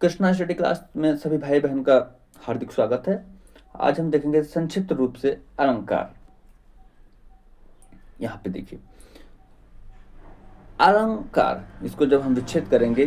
Krishna study class में सभी भाई बहन का हार्दिक स्वागत है। आज हम देखेंगे संक्षिप्त रूप से अलंकार। यहाँ पे देखिए, अलंकार, इसको जब हम विच्छेद करेंगे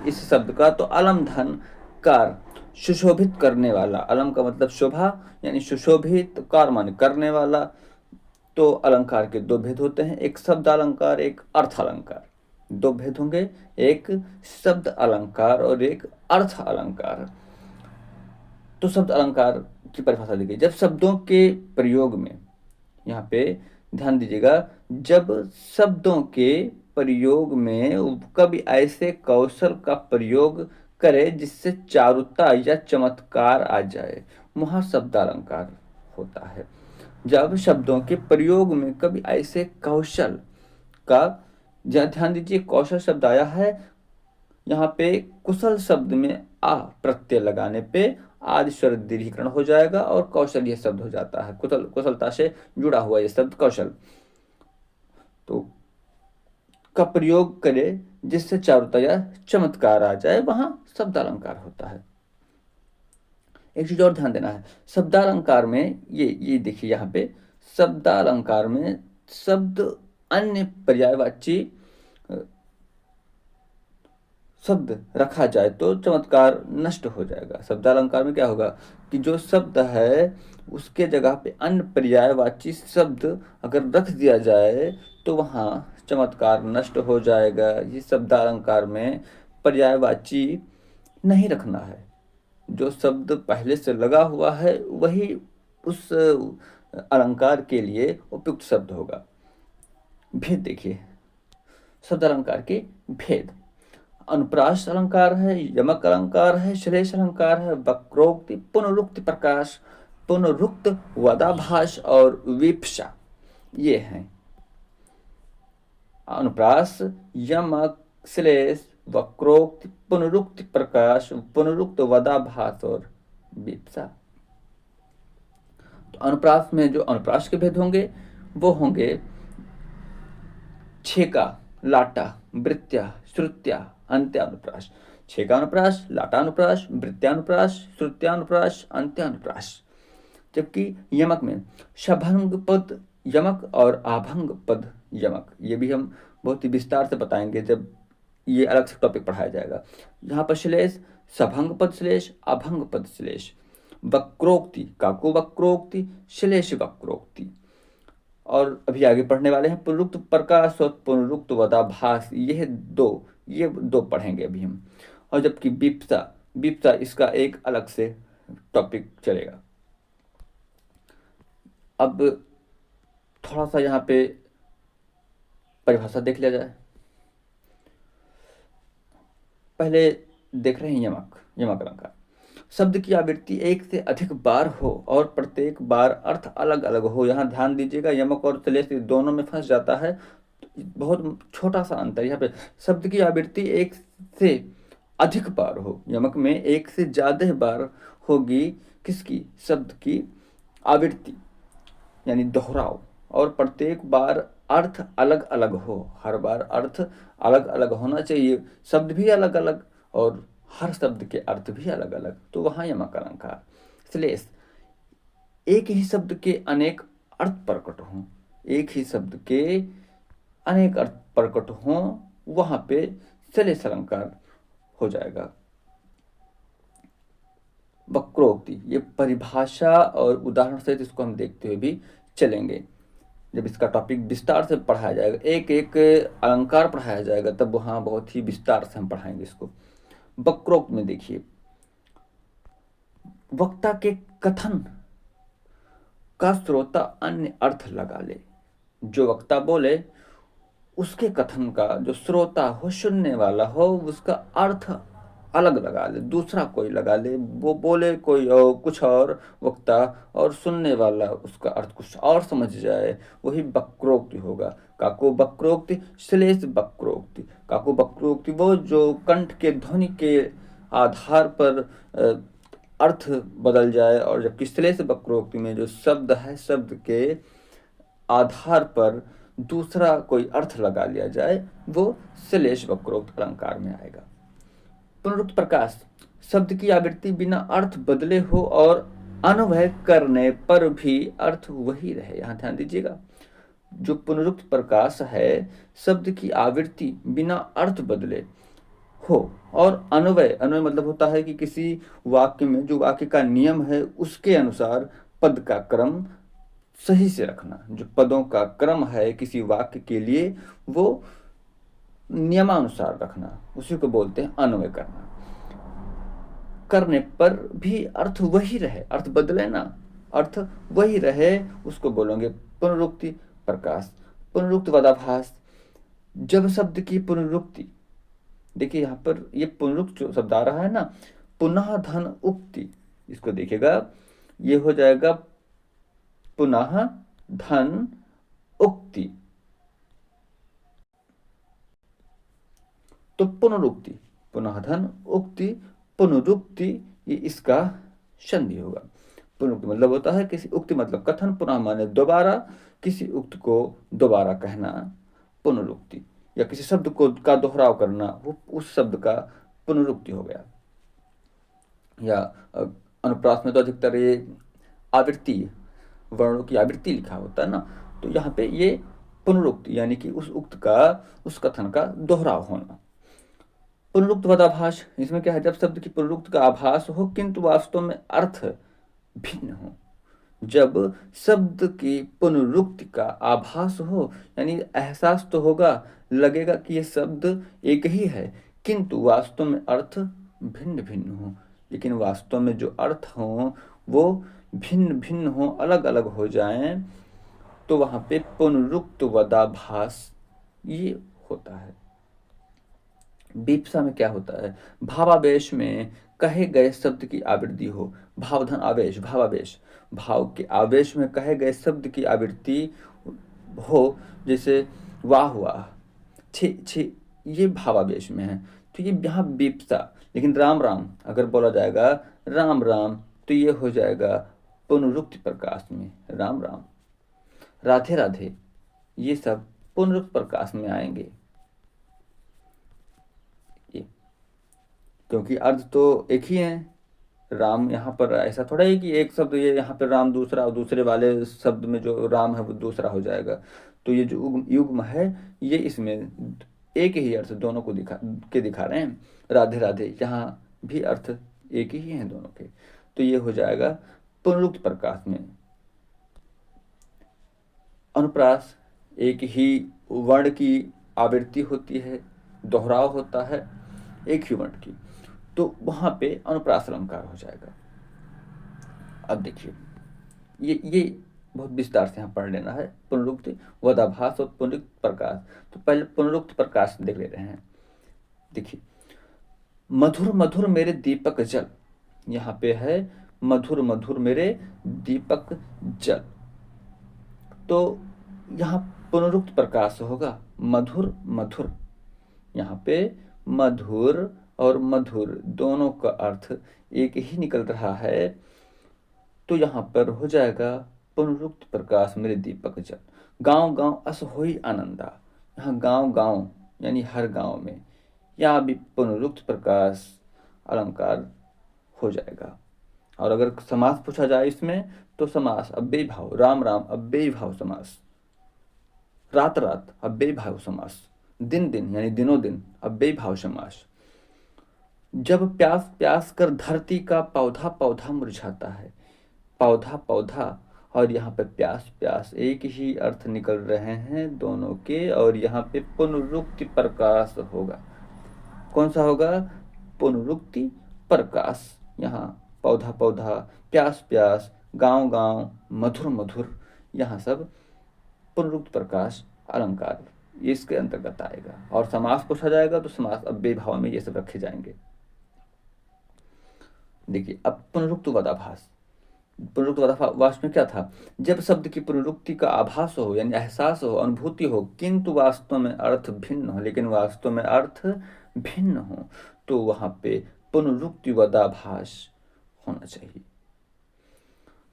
इस शब्द का, तो अलम धन कार, सुशोभित करने वाला। अलम का मतलब शोभा, यानी सुशोभित, कार माने करने वाला। तो अलंकार के दो भेद होते हैं, एक शब्द अलंकार, एक अर्थ अलंकार। दो भेद होंगे, एक शब्द अलंकार और एक अर्थ अलंकार। तो शब्द अलंकार की परिभाषा देखिए, जब शब्दों के प्रयोग में, यहाँ पे ध्यान दीजिएगा, जब शब्दों के प्रयोग में कभी ऐसे कौशल का प्रयोग करे जिससे चारुता या चमत्कार आ जाए, वहां शब्द अलंकार होता है। जब शब्दों के प्रयोग में कभी ऐसे कौशल का, ध्यान दीजिए, कौशल शब्द आया है यहाँ पे। कुशल शब्द में आ प्रत्यय लगाने पे आदि स्वर दीर्घीकरण हो जाएगा और कौशल यह शब्द हो जाता है। कुशलता से जुड़ा हुआ यह शब्द कौशल तो का प्रयोग करे जिससे चारुता या चमत्कार आ जाए, वहां शब्द अलंकार होता है। एक चीज और ध्यान देना है, शब्दालंकार में ये देखिए, यहाँ पे शब्दालंकार में शब्द अन्य पर्यायवाची शब्द रखा जाए तो चमत्कार नष्ट हो जाएगा। शब्दालंकार में क्या होगा कि जो शब्द है उसके जगह पे अन्य पर्यायवाची शब्द अगर रख दिया जाए तो वहाँ चमत्कार नष्ट हो जाएगा। ये शब्दालंकार में पर्यायवाची नहीं रखना है, जो शब्द पहले से लगा हुआ है वही उस अलंकार के लिए उपयुक्त शब्द होगा। भेद देखिए, शब्द अलंकार के भेद, अनुप्रास अलंकार है, यमक अलंकार है, श्लेष अलंकार है, वक्रोक्ति, पुनरुक्ति प्रकाश, पुनरुक्त, वदाभास और विप्सा, ये हैं। अनुप्रास, यमक, श्लेष, वक्रोक्ति, पुनरुक्ति प्रकाश, पुनरुक्त, वदाभास और विप्सा। तो अनुप्रास में जो अनुप्रास के भेद होंगे वो होंगे छेका, लाटा, वृत्त्या, श्रुत्या, अंत्यानुप्रास। छेकानुप्रास, लाटानुप्रास, वृत्त्यानुप्रास, श्रुत्यानुप्रास, अंत्यानुप्रास। जबकि यमक में सभंग पद यमक और आभंग पद यमक, ये भी हम बहुत ही विस्तार से बताएंगे जब ये अलग से टॉपिक पढ़ाया जाएगा। यहाँ पर श्लेष, सभंग पद श्लेष, अभंग पद श्लेष। वक्रोक्ति, काको वक्रोक्ति, श्लेष वक्रोक्ति। और अभी आगे पढ़ने वाले हैं पुनरुक्त प्रकाश और पुनरुक्त वदाभास, ये दो पढ़ेंगे अभी हम। और जबकि विप्सा इसका एक अलग से टॉपिक चलेगा। अब थोड़ा सा यहाँ पे परिभाषा देख लिया जाए। पहले देख रहे हैं यमक अलंकार। शब्द की आवृत्ति एक से अधिक बार हो और प्रत्येक बार अर्थ अलग अलग हो। यहाँ ध्यान दीजिएगा, यमक और श्लेष दोनों में फंस जाता है, बहुत छोटा सा अंतर। यहाँ पे शब्द की आवृत्ति एक से अधिक बार हो, यमक में एक से ज्यादा बार होगी किसकी, शब्द की आवृत्ति यानी दोहराव, और प्रत्येक बार अर्थ अलग अलग हो। हर बार अर्थ अलग अलग होना चाहिए, शब्द भी अलग अलग और हर शब्द के अर्थ भी अलग अलग, तो वहां यमक अलंकार। श्लेष, एक ही शब्द के अनेक अर्थ प्रकट हों, एक ही शब्द के अनेक अर्थ प्रकट हों, वहां पे श्लेष अलंकार हो जाएगा। वक्रोक्ति, ये परिभाषा और उदाहरण सहित इसको हम देखते हुए भी चलेंगे। जब इसका टॉपिक विस्तार से पढ़ाया जाएगा, एक एक अलंकार पढ़ाया जाएगा, तब वहाँ बहुत ही विस्तार से हम पढ़ाएंगे इसको। वक्रोक्त में देखिए, वक्ता के कथन का श्रोता अन्य अर्थ लगा ले। जो वक्ता बोले उसके कथन का जो श्रोता हो, सुनने वाला हो, उसका अर्थ अलग लगा ले, दूसरा कोई लगा ले। वो बोले कोई और कुछ और वक्ता, और सुनने वाला उसका अर्थ कुछ और समझ जाए, वही वक्रोक्ति होगा। काको वक्रोक्ति, श्लेष वक्रोक्ति। काको वक्रोक्ति वो जो कंठ के ध्वनि के आधार पर अर्थ बदल जाए, और जबकि श्लेष वक्रोक्ति में जो शब्द है, शब्द के आधार पर दूसरा कोई अर्थ लगा लिया जाए, वो श्लेष वक्रोक्त अलंकार में आएगा। पुनरुक्त प्रकाश, शब्द की आवृत्ति बिना अर्थ बदले हो और अन्वय करने पर भी अर्थ वही रहे। यहाँ ध्यान दीजिएगा, जो पुनरुक्त प्रकाश है, शब्द की आवृत्ति बिना अर्थ बदले हो और अन्वय, अन्वय मतलब होता है कि किसी वाक्य में जो वाक्य का नियम है उसके अनुसार पद का क्रम सही से रखना। जो पदों का क्रम है किसी वाक्य के लिए वो नियमानुसार रखना, उसी को बोलते हैं अन्वय करना। करने पर भी अर्थ वही रहे, अर्थ बदले ना, अर्थ वही रहे, उसको बोलेंगे पुनरुक्ति प्रकाश। पुनरुक्त पदाभास, जब शब्द की पुनरुक्ति, देखिए यहाँ पर ये पुनरुक्त जो शब्द आ रहा है ना, पुनः धन उक्ति, इसको देखिएगा, ये हो जाएगा पुनः धन उक्ति। तो पुनरुक्ति, पुनः धन उक्ति, पुनरुक्ति, ये इसका संधि होगा। पुनरुक्ति मतलब होता है किसी, उक्ति मतलब कथन, पुनः माने दोबारा, किसी उक्त को दोबारा कहना पुनरुक्ति, या किसी शब्द को का दोहराव करना, वो उस शब्द का पुनरुक्ति हो गया। या अनुप्रास में तो अधिकतर ये आवृत्ति, वर्णों की आवृत्ति लिखा होता है ना, तो यहाँ पे ये पुनरुक्ति यानी कि उस उक्त का, उस कथन का दोहराव होना। पुनरुक्त पदाभास, इसमें क्या है, जब शब्द की पुनरुक्त का आभास हो किंतु वास्तव में अर्थ भिन्न हो। जब शब्द की पुनरुक्ति का आभास हो, यानी एहसास तो होगा, लगेगा कि ये शब्द एक ही है, किंतु वास्तव में अर्थ भिन्न भिन्न हो, लेकिन वास्तव में जो अर्थ हो वो भिन्न भिन्न हो, अलग अलग हो जाएं, तो वहां पे पुनरुक्त वदाभास ये होता है। बीप्सा में क्या होता है, भावावेश में कहे गए शब्द की आवृत्ति हो, भावधन आवेश, भावावेश, भाव के आवेश में कहे गए शब्द की आवृत्ति हो, जैसे वाह वाह, छे छे, ये भावावेश में है, तो ये यहाँ बीप्सा। लेकिन राम राम अगर बोला जाएगा, राम राम, तो ये हो जाएगा पुनरुक्ति प्रकाश में, राम राम। राधे राधे, ये सब पुनरुक्त प्रकाश में आएंगे, क्योंकि अर्थ तो एक ही है। राम यहाँ पर ऐसा थोड़ा है कि एक शब्द, ये यहाँ पर राम दूसरा, और दूसरे वाले शब्द में जो राम है वो दूसरा हो जाएगा। तो ये जो युग्म है, ये इसमें एक ही अर्थ दोनों को दिखा रहे हैं। राधे राधे, यहाँ भी अर्थ एक ही हैं दोनों के, तो ये हो जाएगा पुनरुक्त प्रकाश में। अनुप्रास, एक ही वर्ण की आवृत्ति होती है, दोहराव होता है एक ही वर्ण की, तो वहां पे अनुप्रास अलंकार हो जाएगा। अब देखिए, ये बहुत विस्तार से यहाँ पढ़ लेना है, पुनरुक्त वदाभास और पुनरुक्त प्रकाश। तो पहले पुनरुक्त प्रकाश देख ले रहे हैं। देखिए, मधुर मधुर मेरे दीपक जल, यहाँ पे है मधुर मधुर मेरे दीपक जल, तो यहाँ पुनरुक्त प्रकाश होगा, मधुर मधुर, यहाँ पे मधुर और मधुर दोनों का अर्थ एक ही निकल रहा है, तो यहाँ पर हो जाएगा पुनरुक्त प्रकाश मेरे दीपक जल। गांव गांव अस होई आनंदा, यहाँ गांव गांव यानी हर गांव में, यहाँ भी पुनरुक्त प्रकाश अलंकार हो जाएगा। और अगर समास पूछा जाए इसमें, तो समास अव्ययी भाव, राम राम अव्ययी भाव समास, रात रात अव्ययी भाव समास, दिन दिन यानी दिनों दिन अव्ययी भाव समास। जब प्यास प्यास कर धरती का पौधा पौधा मुरझाता है, पौधा पौधा और यहाँ पे प्यास प्यास, एक ही अर्थ निकल रहे हैं दोनों के, और यहाँ पे पुनरुक्ति प्रकाश होगा। कौन सा होगा, पुनरुक्ति प्रकाश। यहाँ पौधा पौधा, प्यास प्यास, गांव गांव, मधुर मधुर, यहाँ सब पुनरुक्त प्रकाश अलंकार इसके अंतर्गत आएगा। और समास पूछा जाएगा तो समास अव्ययी भाव में ये सब रखे जाएंगे। देखिए, अब पुनरुक्त वदाभास, पुनरुक्त वदाभास में क्या था, जब शब्द की पुनरुक्ति का आभास हो यानी एहसास हो, अनुभूति हो, किंतु वास्तव में अर्थ भिन्न हो, लेकिन वास्तव में अर्थ भिन्न हो, तो वहां पे पुनरुक्ति वदाभास होना चाहिए।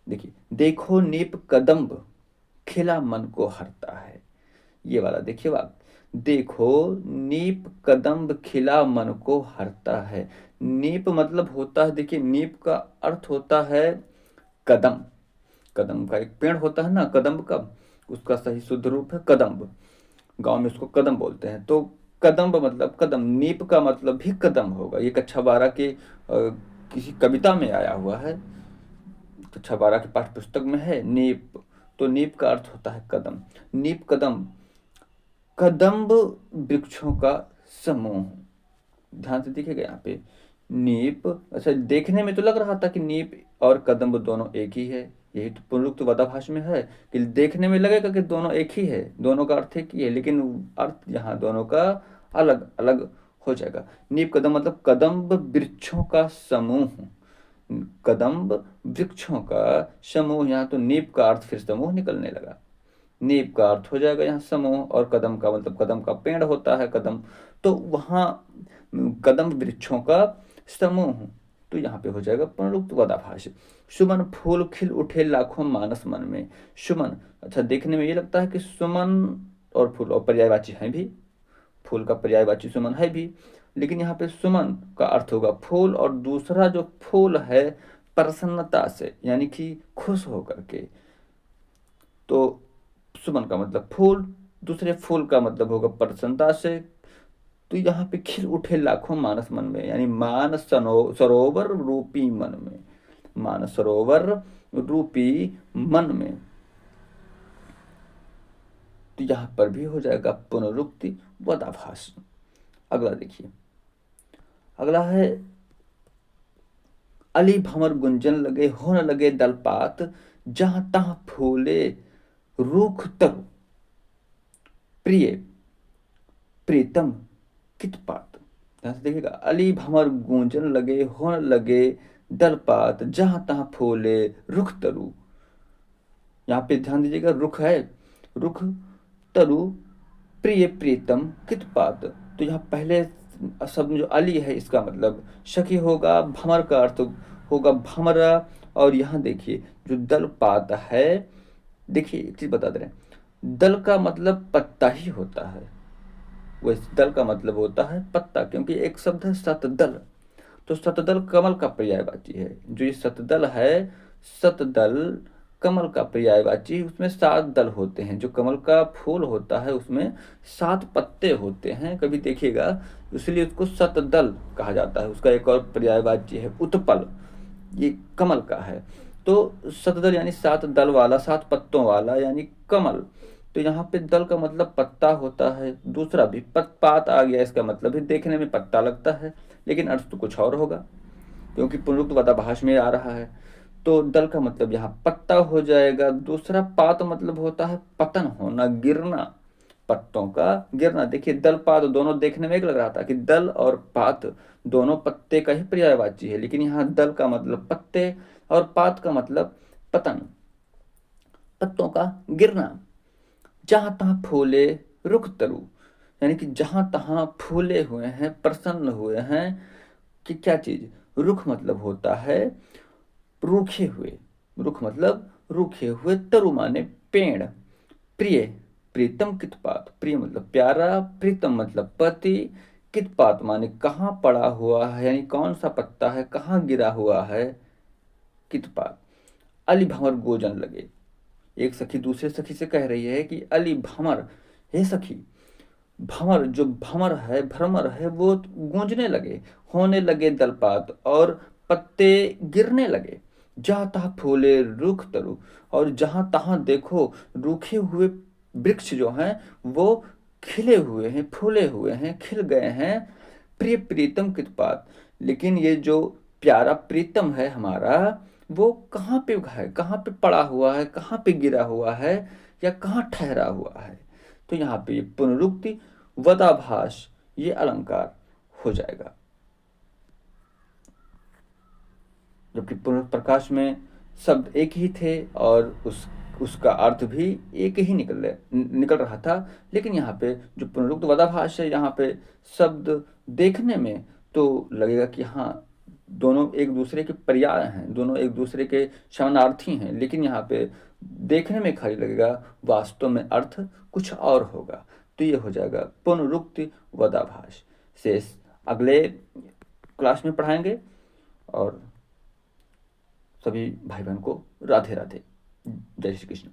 देखिए, देखो नीप कदम्ब खिला मन को हरता है, ये वाला देखिए वाक्य, देखो नीप कदम्ब खिला मन को हरता है। नीप मतलब होता है, देखिए नीप का अर्थ होता है कदम। कदम का एक पेड़ होता है ना कदम्ब का, उसका सही शुद्ध रूप है कदम्ब। गांव में उसको कदम बोलते हैं। तो कदम्ब मतलब कदम, नीप का मतलब भी कदम होगा। ये कक्षा 12 के किसी कविता में आया हुआ है, कक्षा 12 की पाठ्य पुस्तक में है नीप। तो नीप का अर्थ होता है कदम। नीप कदम, कदम्ब वृक्षों का समूह। ध्यान से देखिएगा यहाँ पे नीप, अच्छा देखने में तो लग रहा था कि नीप और कदम्ब दोनों एक ही है, यही तो पुनरुक्त वादाभाष में है कि देखने में लगेगा कि दोनों एक ही है, दोनों का अर्थ एक ही है, लेकिन अर्थ यहाँ दोनों का अलग अलग हो जाएगा। नीप कदम मतलब कदम्ब वृक्षों का समूह। कदम्ब वृक्षों का समूह, यहाँ तो नीप का अर्थ फिर समूह निकलने लगा। नीप का अर्थ हो जाएगा यहाँ समूह, और कदम का मतलब कदम का पेड़ होता है कदम, तो वहाँ कदम वृक्षों का समूह। तो यहाँ पे हो जाएगा पुनरुक्त वादाभाष। सुमन फूल खिल उठे लाखों मानस मन में। सुमन, अच्छा देखने में ये लगता है कि सुमन और फूल और पर्यायवाची हैं भी, फूल का पर्यायवाची सुमन है भी, लेकिन यहाँ पे सुमन का अर्थ होगा फूल, और दूसरा जो फूल है प्रसन्नता से, यानी कि खुश होकर के। तो सुमन का मतलब फूल, दूसरे फूल का मतलब होगा प्रसन्नता से। तो यहाँ पे खिल उठे लाखों मानस मन में, यानी मानस सरोवर रूपी मन में, मानस सरोवर रूपी मन में। तो यहाँ पर भी हो जाएगा पुनरुक्ति वदाभास। अगला देखिए, अगला है अली भंवर गुंजन लगे हो न लगे दलपात, जहां तहां फूले रूख तरु, प्रिय प्रीतम कित पात। ध्यान से देखिएगा, अली भंवर गूंजन लगे हो न लगे दलपात, जहां तहां फूले रुख तरु। यहाँ पे ध्यान दीजिएगा, रुख है, रुख तरु प्रिय प्रीतम कित पात। तो यहाँ पहले शब्द जो अली है इसका मतलब सखी होगा, भंवर का अर्थ होगा भंवरा। और यहाँ देखिए जो दल पात है, देखिए एक चीज बता दे रहे हैं, दल का मतलब पत्ता ही होता है, वैसे दल का मतलब होता है पत्ता, क्योंकि एक शब्द है शतदल। तो शतदल कमल का पर्यायवाची है। जो ये शतदल है, शतदल कमल का पर्यायवाची, उसमें 7 दल होते हैं। जो कमल का फूल होता है उसमें 7 पत्ते होते हैं, कभी देखिएगा, इसलिए उसको शतदल कहा जाता है। उसका एक और पर्यायवाची है उत्पल, ये कमल का है। तो शतदल यानी 7 दल वाला, 7 पत्तों वाला, यानी कमल। तो यहाँ पे दल का मतलब पत्ता होता है। दूसरा भी पात आ गया, इसका मतलब भी देखने में पत्ता लगता है, लेकिन अर्थ तो कुछ और होगा, क्योंकि पुनरुक्त वादाभास में आ रहा है। तो दल का मतलब यहाँ पत्ता हो जाएगा। दूसरा पात मतलब होता है पतन होना, गिरना, पत्तों का गिरना। देखिए दल पात दोनों देखने में एक लग रहा था कि दल और पात दोनों पत्ते का ही पर्यायवाची है, लेकिन यहाँ दल का मतलब पत्ते और पात का मतलब पतन, पत्तों का गिरना। जहां तहां फूले रुख तरु, यानी कि जहां तहां फूले हुए हैं, प्रसन्न हुए हैं, कि क्या चीज, रुख मतलब होता है रूखे हुए, रुख मतलब रूखे हुए, तरु माने पेड़, प्रिय प्रीतम कितपात, प्रिय मतलब प्यारा, प्रीतम मतलब पति, कितपात माने कहाँ पड़ा हुआ है, यानी कौन सा पत्ता है, कहाँ गिरा हुआ है, कितपात। अली भंवर गोजन लगे, एक सखी दूसरे सखी से कह रही है कि अली भंवर, हे सखी, भंवर जो भंवर है, भ्रमर है, वो गूंजने लगे, होने लगे दलपात, और पत्ते गिरने लगे। जहां तहां फूले रुख तरु, और जहां तहां देखो रूखे हुए वृक्ष जो हैं वो खिले हुए हैं, फूले हुए हैं, खिल गए हैं। प्रिय प्रीतम कितपात, लेकिन ये जो प्यारा प्रीतम है हमारा, वो कहाँ पे है, कहाँ पे पड़ा हुआ है, कहाँ पे गिरा हुआ है, या कहाँ ठहरा हुआ है। तो यहाँ पे ये पुनरुक्ति वदाभास, ये अलंकार हो जाएगा। जबकि पुनर्प्रकाश में शब्द एक ही थे और उसका अर्थ भी एक ही निकल रहा था, लेकिन यहाँ पे जो पुनरुक्त वदाभास है, यहाँ पे शब्द देखने में तो लगेगा कि हाँ दोनों एक दूसरे के पर्याय हैं, दोनों एक दूसरे के समानार्थी हैं, लेकिन यहाँ पे देखने में खाली लगेगा, वास्तव में अर्थ कुछ और होगा। तो ये हो जाएगा पुनरुक्ति वदाभास। शेष अगले क्लास में पढ़ाएंगे। और सभी भाई बहन को राधे राधे, जय श्री कृष्ण।